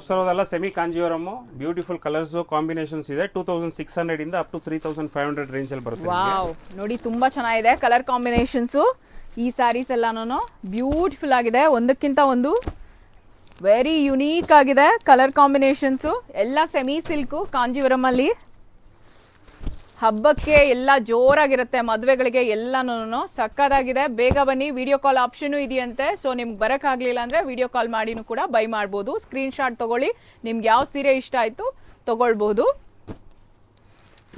ತೋರಿಸೋದೆಲ್ಲ semi Kanjeevaram beautiful colours combinations ಇದೆ 2600 ಇಂದ up to 3500 range ಅಲ್ಲಿ ಬರುತ್ತೆ. ವಾವ್, ನೋಡಿ ತುಂಬಾ ಚೆನ್ನಾಗಿದೆ ಕಲರ್ ಕಾಂಬಿನೇಷನ್ಸ್. ಈ ಸ್ಯಾರೀಸ್ ಎಲ್ಲಾನು ಬ್ಯೂಟಿಫುಲ್ ಆಗಿದೆ, ಒಂದಕ್ಕಿಂತ ಒಂದು ವೆರಿ ಯುನೀಕ್ ಆಗಿದೆ ಕಲರ್ ಕಾಂಬಿನೇಷನ್ಸ್. ಎಲ್ಲ ಸೆಮಿ ಸಿಲ್ಕು ಕಾಂಜೀವರಂ ಅಲ್ಲಿ ಹಬ್ಬಕ್ಕೆ ಎಲ್ಲ ಜೋರಾಗಿರುತ್ತೆ, ಮದುವೆಗಳಿಗೆ ಎಲ್ಲಾನು ಸಕ್ಕದಾಗಿದೆ. ಬೇಗ ಬನ್ನಿ, ವಿಡಿಯೋ ಕಾಲ್ ಆಪ್ಷನ್ ಇದೆಯಂತೆ. ಸೊ ನಿಮ್ಗೆ ಬರೋಕ್ಕಾಗಲಿಲ್ಲ ಅಂದ್ರೆ ವಿಡಿಯೋ ಕಾಲ್ ಮಾಡಿನೂ ಕೂಡ ಬೈ ಮಾಡ್ಬೋದು. ಸ್ಕ್ರೀನ್ ಶಾಟ್ ತಗೊಳ್ಳಿ, ನಿಮ್ಗೆ ಯಾವ ಸೀರೆ ಇಷ್ಟ ಆಯ್ತು ತಗೊಳ್ಬಹುದು.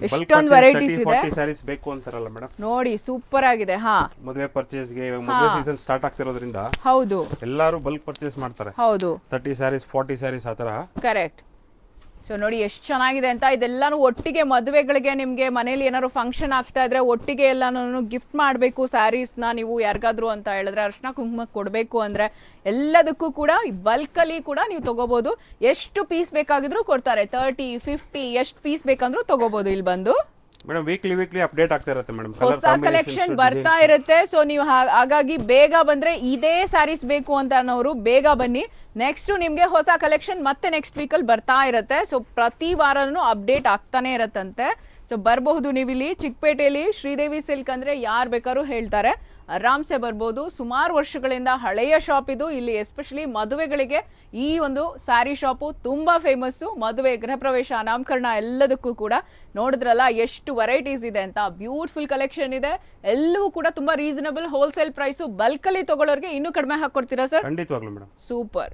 ಎಷ್ಟೊಂದು ವೆರೈಟೀಸ್ ಇದೆ. ಸ್ಯಾರೀಸ್ ಬೇಕು ಅಂತಾರಲ್ಲ ಮೇಡಮ್, ನೋಡಿ ಸೂಪರ್ ಆಗಿದೆ. ಹಾ, ಮದುವೆ ಪರ್ಚೇಸ್ಗೆ ಮದುವೆ ಸೀಸನ್ ಸ್ಟಾರ್ಟ್ ಆಗ್ತಿರೋದ್ರಿಂದ ಹೌದು ಎಲ್ಲರೂ ಬಲ್ಕ್ ಪರ್ಚೇಸ್ ಮಾಡ್ತಾರೆ. ಹೌದು, 30 ಸ್ಯಾರೀಸ್ 40 ಸ್ಯಾರೀಸ್ ಆ ತರ. ಕರೆಕ್ಟ್. ಸೊ ನೋಡಿ ಎಷ್ಟು ಚೆನ್ನಾಗಿದೆ ಅಂತ. ಇದೆಲ್ಲಾನು ಒಟ್ಟಿಗೆ ಮದುವೆಗಳಿಗೆ, ನಿಮ್ಗೆ ಮನೇಲಿ ಏನಾದ್ರು ಫಂಕ್ಷನ್ ಆಗ್ತಾ ಇದ್ರೆ ಒಟ್ಟಿಗೆ ಎಲ್ಲಾನು ಗಿಫ್ಟ್ ಮಾಡಬೇಕು ಸ್ಯಾರೀಸ್ನ ನೀವು ಯಾರಿಗಾದ್ರು ಅಂತ ಹೇಳಿದ್ರೆ, ಅರ್ಶಿನ ಕುಂಕುಮ ಕೊಡಬೇಕು ಅಂದ್ರೆ ಎಲ್ಲದಕ್ಕೂ ಕೂಡ ಬಲ್ಕ್ ಅಲ್ಲಿ ಕೂಡ ನೀವು ತಗೋಬಹುದು. ಎಷ್ಟು ಪೀಸ್ ಬೇಕಾಗಿದ್ರು ಕೊಡ್ತಾರೆ, 30 50 ಎಷ್ಟು ಪೀಸ್ ಬೇಕಂದ್ರೂ ತಗೋಬಹುದು ಇಲ್ಲಿ ಬಂದು. ಮೇಡಮ್ ವೀಕ್ಲಿ ಅಪ್ಡೇಟ್ ಆಗ್ತಾ ಇರುತ್ತೆ ಮೇಡಮ್, ಹೊಸ ಕಲೆಕ್ಷನ್ ಬರ್ತಾ ಇರುತ್ತೆ. ಸೊ ನೀವು ಹಾಗಾಗಿ ಬೇಗ ಬಂದ್ರೆ ಇದೇ ಸ್ಯಾರೀಸ್ ಬೇಕು ಅಂತ ಅನ್ನೋರು ಬೇಗ ಬನ್ನಿ. ನೆಕ್ಸ್ಟ್ ನಿಮ್ಗೆ ಹೊಸ ಕಲೆಕ್ಷನ್ ಮತ್ತೆ ನೆಕ್ಸ್ಟ್ ವೀಕಲ್ಲಿ ಬರ್ತಾ ಇರುತ್ತೆ. ಸೊ ಪ್ರತಿ ವಾರನೂ ಅಪ್ಡೇಟ್ ಆಗ್ತಾನೆ ಇರತ್ತಂತೆ. ಸೊ ಬರಬಹುದು ನೀವಿಲ್ಲಿ ಚಿಕ್ಕಪೇಟೆಯಲ್ಲಿ ಶ್ರೀದೇವಿ ಸಿಲ್ಕ್ ಅಂದ್ರೆ ಯಾರು ಬೇಕಾದ್ರೂ ಹೇಳ್ತಾರೆ, ಆರಾಮ್ಸೆ ಬರ್ಬೋದು. ಸುಮಾರು ವರ್ಷಗಳಿಂದ ಹಳೆಯ ಶಾಪ್ ಇದು. ಇಲ್ಲಿ ಎಸ್ಪೆಷಲಿ ಮದುವೆಗಳಿಗೆ ಈ ಒಂದು ಸ್ಯಾರಿ ಶಾಪು ತುಂಬಾ ಫೇಮಸ್ಸು. ಮದುವೆ, ಗೃಹ ಪ್ರವೇಶ, ನಾಮಕರಣ ಎಲ್ಲದಕ್ಕೂ ಕೂಡ. ನೋಡಿದ್ರಲ್ಲ ಎಷ್ಟು ವೆರೈಟೀಸ್ ಇದೆ ಅಂತ. ಬ್ಯೂಟಿಫುಲ್ ಕಲೆಕ್ಷನ್ ಇದೆ, ಎಲ್ಲವೂ ಕೂಡ ತುಂಬಾ ರೀಸನಬಲ್ ಹೋಲ್ಸೇಲ್ ಪ್ರೈಸು. ಬಲ್ಕಲ್ಲಿ ತಗೊಳ್ಳೋರಿಗೆ ಇನ್ನೂ ಕಡಿಮೆ ಹಾಕೊಡ್ತೀರಾ ಸರ್? ಖಂಡಿತವಾಗ್ಲೂ ಮೇಡಮ್. ಸೂಪರ್.